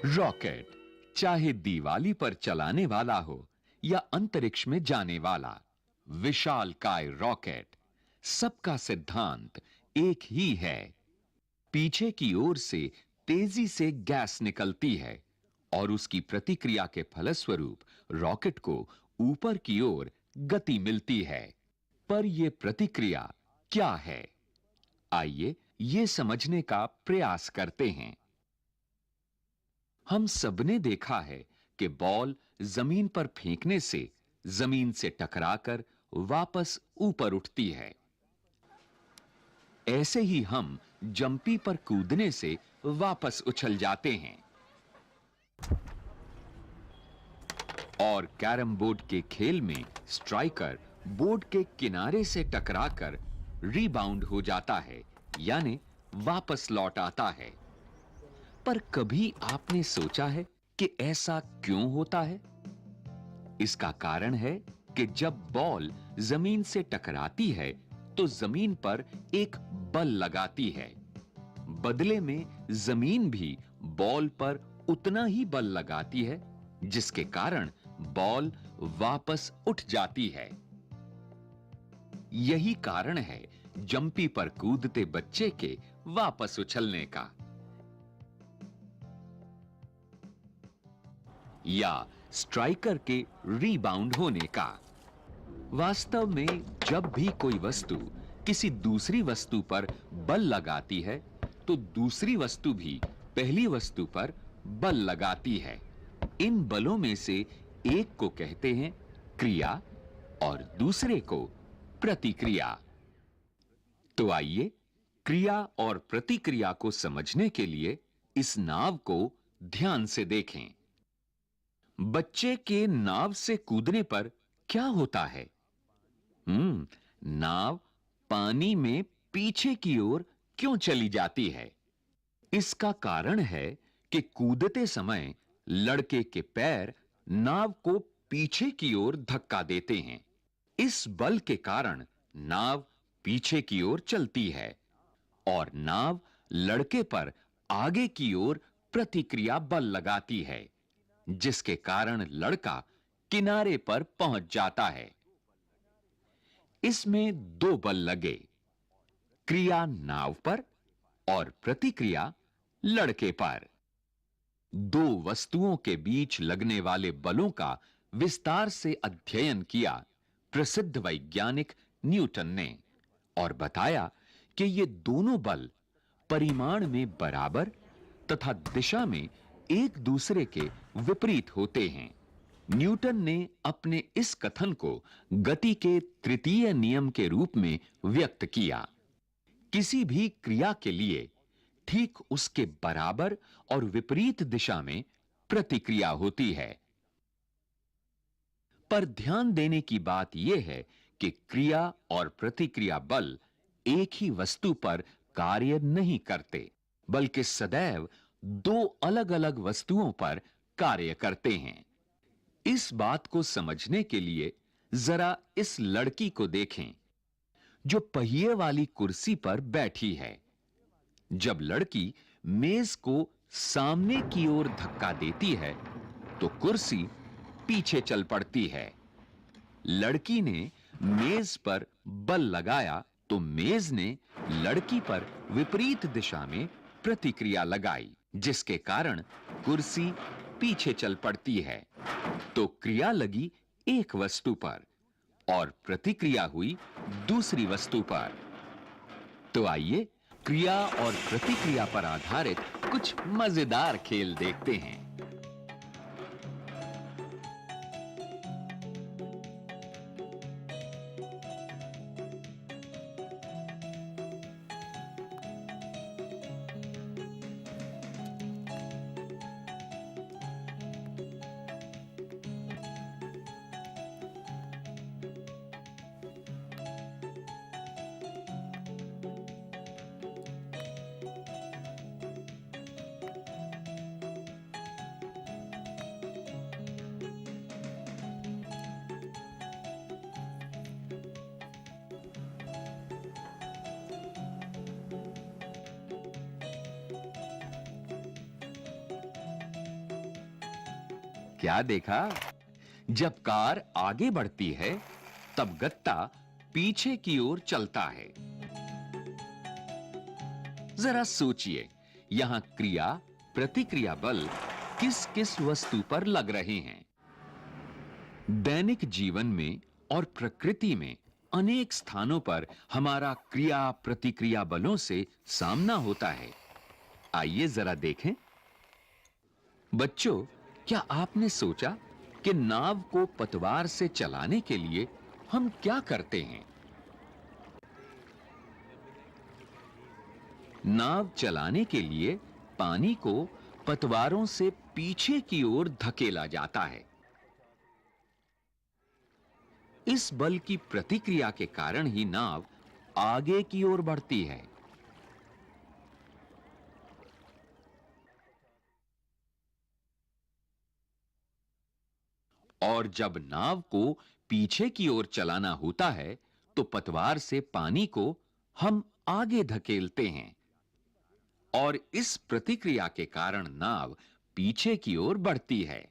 Rocket चाहे दिवाली पर चलाने वाला हो या अंतरिक्ष में जाने वाला, विशालकाय रॉकेट, सबका सिद्धांत एक ही है। पीछे की ओर से तेजी से गैस निकलती है और उसकी प्रतिक्रिया के फलस्वरूप रॉकेट को ऊपर की ओर गति मिलती है। पर यह प्रतिक्रिया क्या है? आइए यह समझने का प्रयास करते हैं। हम सबने देखा है कि बॉल जमीन पर फेंकने से जमीन से टकराकर वापस ऊपर उठती है। ऐसे ही हम जंपी पर कूदने से वापस उछल जाते हैं। और कैरम बोर्ड के खेल में स्ट्राइकर बोर्ड के किनारे से टकराकर रीबाउंड हो जाता है, यानी वापस लौट आता है। पर कभी आपने सोचा है कि ऐसा क्यों होता है? इसका कारण है कि जब बॉल जमीन से टकराती है तो जमीन पर एक बल लगाती है। बदले में जमीन भी बॉल पर उतना ही बल लगाती है, जिसके कारण बॉल वापस उठ जाती है। यही कारण है जंपी पर कूदते बच्चे के वापस उछलने का। या स्ट्राइकर के रीबाउंड होने का। वास्तव में जब भी कोई वस्तु किसी दूसरी वस्तु पर बल लगाती है तो दूसरी वस्तु भी पहली वस्तु पर बल लगाती है। इन बलों में से एक को कहते हैं क्रिया और दूसरे को प्रतिक्रिया। तो आइए क्रिया और प्रतिक्रिया को समझने के लिए इस नाव को ध्यान से देखें। बच्चे के नाव से कूदने पर क्या होता है? नाव पानी में पीछे की ओर क्यों चली जाती है? इसका कारण है कि कूदते समय लड़के के पैर नाव को पीछे की ओर धक्का देते हैं। इस बल के कारण नाव पीछे की ओर चलती है और नाव लड़के पर आगे की ओर प्रतिक्रिया बल लगाती है, जिसके कारण लड़का किनारे पर पहुंच जाता है। इसमें दो बल लगे, क्रिया नाव पर और प्रतिक्रिया लड़के पर। दो वस्तुओं के बीच लगने वाले बलों का विस्तार से अध्ययन किया प्रसिद्ध वैज्ञानिक न्यूटन ने और बताया कि ये दोनों बल परिमाण में बराबर तथा दिशा में एक दूसरे के विपरीत होते हैं। न्यूटन ने अपने इस कथन को गति के तृतीय नियम के रूप में व्यक्त किया। किसी भी क्रिया के लिए ठीक उसके बराबर और विपरीत दिशा में प्रतिक्रिया होती है। पर ध्यान देने की बात यह है कि क्रिया और प्रतिक्रिया बल एक ही वस्तु पर कार्य नहीं करते, बल्कि सदैव दो अलग-अलग वस्तुओं पर कार्य करते हैं। इस बात को समझने के लिए जरा इस लड़की को देखें, जो पहिए वाली कुर्सी पर बैठी है। जब लड़की मेज को सामने की ओर धक्का देती है, तो कुर्सी पीछे चल पड़ती है। लड़की ने मेज पर बल लगाया, तो मेज ने लड़की पर विपरीत दिशा में प्रतिक्रिया लगाई, जिसके कारण कुर्सी पीछे चल पड़ती है। तो क्रिया लगी एक वस्तु पर और प्रतिक्रिया हुई दूसरी वस्तु पर। तो आइए क्रिया और प्रतिक्रिया पर आधारित कुछ मजेदार खेल देखते हैं। क्या देखा? जब कार आगे बढ़ती है तब गत्ता पीछे की ओर चलता है। जरा सोचिए, यहां क्रिया प्रतिक्रिया बल किस किस वस्तु पर लग रहे हैं? दैनिक जीवन में और प्रकृति में अनेक स्थानों पर हमारा क्रिया प्रतिक्रिया बलों से सामना होता है। आइए जरा देखें। बच्चों, क्या आपने सोचा कि नाव को पतवार से चलाने के लिए हम क्या करते हैं? नाव चलाने के लिए पानी को पतवारों से पीछे की ओर धकेला जाता है। इस बल की प्रतिक्रिया के कारण ही नाव आगे की ओर बढ़ती है। और जब नाव को पीछे की ओर चलाना होता है तो पतवार से पानी को हम आगे धकेलते हैं और इस प्रतिक्रिया के कारण नाव पीछे की ओर बढ़ती है।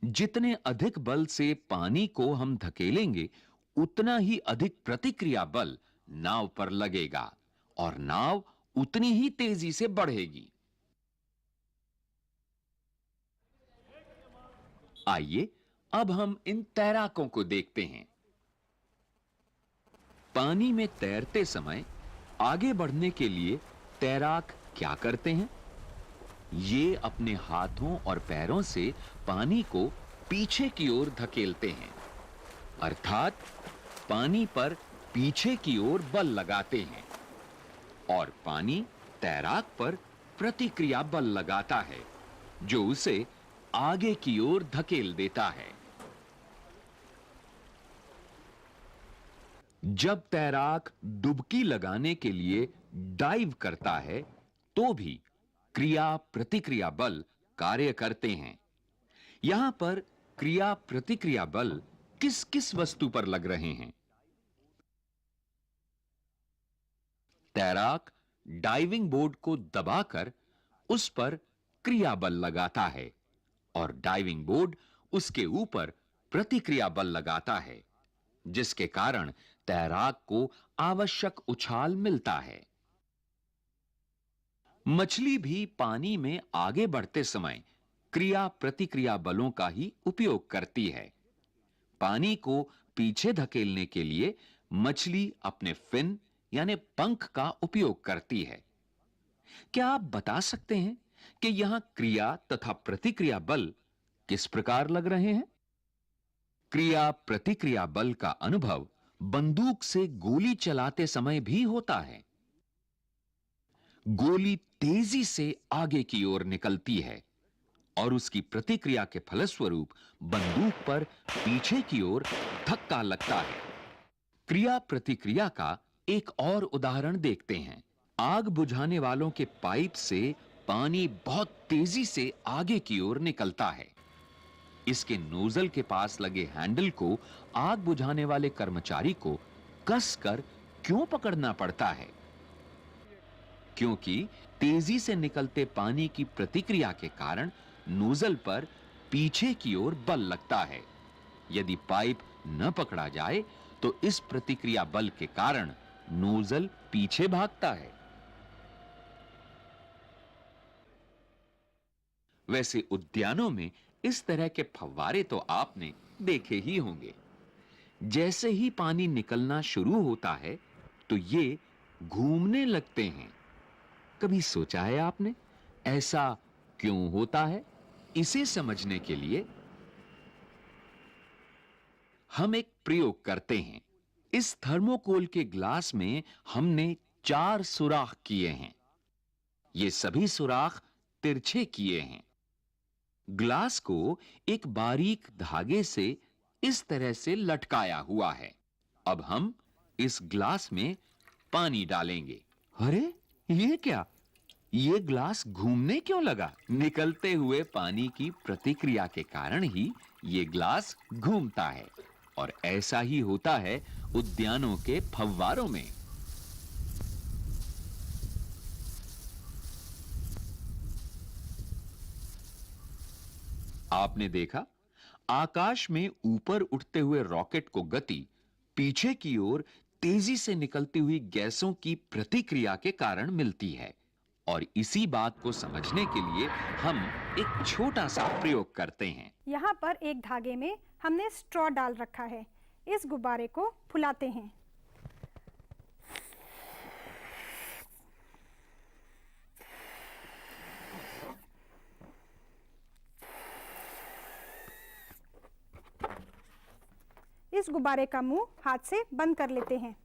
जितने अधिक बल से पानी को हम धकेलेंगे, उतना ही अधिक प्रतिक्रिया बल नाव पर लगेगा और नाव उतनी ही तेजी से बढ़ेगी। आइए अब हम इन तैराकों को देखते हैं। पानी में तैरते समय आगे बढ़ने के लिए तैराक क्या करते हैं? ये अपने हाथों और पैरों से पानी को पीछे की ओर धकेलते हैं, अर्थात पानी पर पीछे की ओर बल लगाते हैं और पानी तैराक पर प्रतिक्रिया बल लगाता है, जो उसे आगे की ओर धकेल देता है। जब तैराक डुबकी लगाने के लिए डाइव करता है, तो भी क्रिया प्रतिक्रिया बल कार्य करते हैं। यहां पर क्रिया प्रतिक्रिया बल किस किस वस्तु पर लग रहे हैं? तैराक डाइविंग बोर्ड को दबाकर उस पर क्रिया बल लगाता है और डाइविंग बोर्ड उसके ऊपर प्रतिक्रिया बल लगाता है, जिसके कारण तैराक को आवश्यक उछाल मिलता है। मछली भी पानी में आगे बढ़ते समय क्रिया प्रतिक्रिया बलों का ही उपयोग करती है। पानी को पीछे धकेलने के लिए मछली अपने फिन यानी पंख का उपयोग करती है। क्या आप बता सकते हैं कि यहां क्रिया तथा प्रतिक्रिया बल किस प्रकार लग रहे हैं? क्रिया प्रतिक्रिया बल का अनुभव बंदूक से गोली चलाते समय भी होता है। गोली तेजी से आगे की ओर निकलती है और उसकी प्रतिक्रिया के फलस्वरूप बंदूक पर पीछे की ओर धक्का लगता है। क्रिया प्रतिक्रिया का एक और उदाहरण देखते हैं। आग बुझाने वालों के पाइप से पानी बहुत तेजी से आगे की ओर निकलता है। इसके नोजल के पास लगे हैंडल को आग बुझाने वाले कर्मचारी को कसकर क्यों पकड़ना पड़ता है? क्योंकि तेजी से निकलते पानी की प्रतिक्रिया के कारण नोजल पर पीछे की ओर बल लगता है। यदि पाइप न पकड़ा जाए तो इस प्रतिक्रिया बल के कारण नोजल पीछे भागता है। वैसे उद्यानों में इस तरह के फव्वारे तो आपने देखे ही होंगे। जैसे ही पानी निकलना शुरू होता है तो ये घूमने लगते हैं। कभी सोचा है आपने ऐसा क्यों होता है? इसे समझने के लिए हम एक प्रयोग करते हैं। इस थर्मोकोल के ग्लास में हमने 4 सुराख किए हैं। ये सभी सुराख तिरछे किए हैं। ग्लास को एक बारीक धागे से इस तरह से लटकाया हुआ है। अब हम इस ग्लास में पानी डालेंगे। अरे, ये क्या? ये ग्लास घूमने क्यों लगा? निकलते हुए पानी की प्रतिक्रिया के कारण ही ये ग्लास घूमता है और ऐसा ही होता है उद्यानों के फव्वारों में। आपने देखा, आकाश में ऊपर उठते हुए रॉकेट को गति पीछे की ओर तेजी से निकलती हुई गैसों की प्रतिक्रिया के कारण मिलती है। और इसी बात को समझने के लिए हम एक छोटा सा प्रयोग करते हैं। यहाँ पर एक धागे में हमने स्ट्रॉ डाल रखा है। इस गुब्बारे को फुलाते हैं। इस गुब्बारे का मुंह हाथ से बंद कर लेते हैं।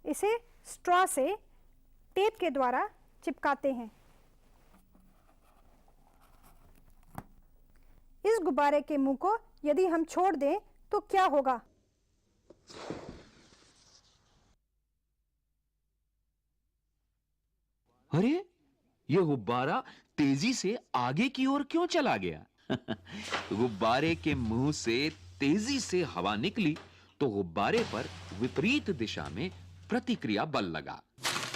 इसे स्ट्रॉ से टेप के द्वारा चिपकाते हैं। इस गुब्बारे के मुंह को यदि हम छोड़ दें तो क्या होगा? अरे, यह गुब्बारा तेजी से आगे की ओर क्यों चला गया? गुब्बारे के मुंह से तेजी से हवा निकली तो गुब्बारे पर विपरीत दिशा में प्रतिक्रिया बल लगा,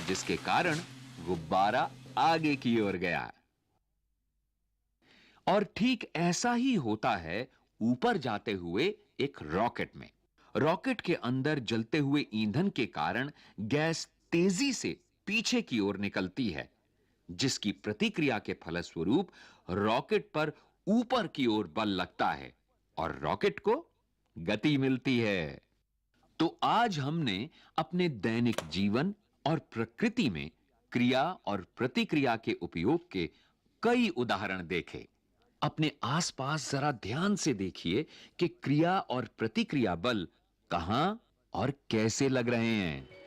जिसके कारण गुब्बारा आगे की ओर गया। और ठीक ऐसा ही होता है ऊपर जाते हुए एक रॉकेट में। रॉकेट के अंदर जलते हुए ईंधन के कारण गैस तेजी से पीछे की ओर निकलती है, जिसकी प्रतिक्रिया के फलस्वरूप रॉकेट पर ऊपर की ओर बल लगता है और रॉकेट को गति मिलती है। तो आज हमने अपने दैनिक जीवन और प्रकृति में क्रिया और प्रतिक्रिया के उपयोग के कई उदाहरण देखे। अपने आसपास जरा ध्यान से देखिए कि क्रिया और प्रतिक्रिया बल कहां और कैसे लग रहे हैं।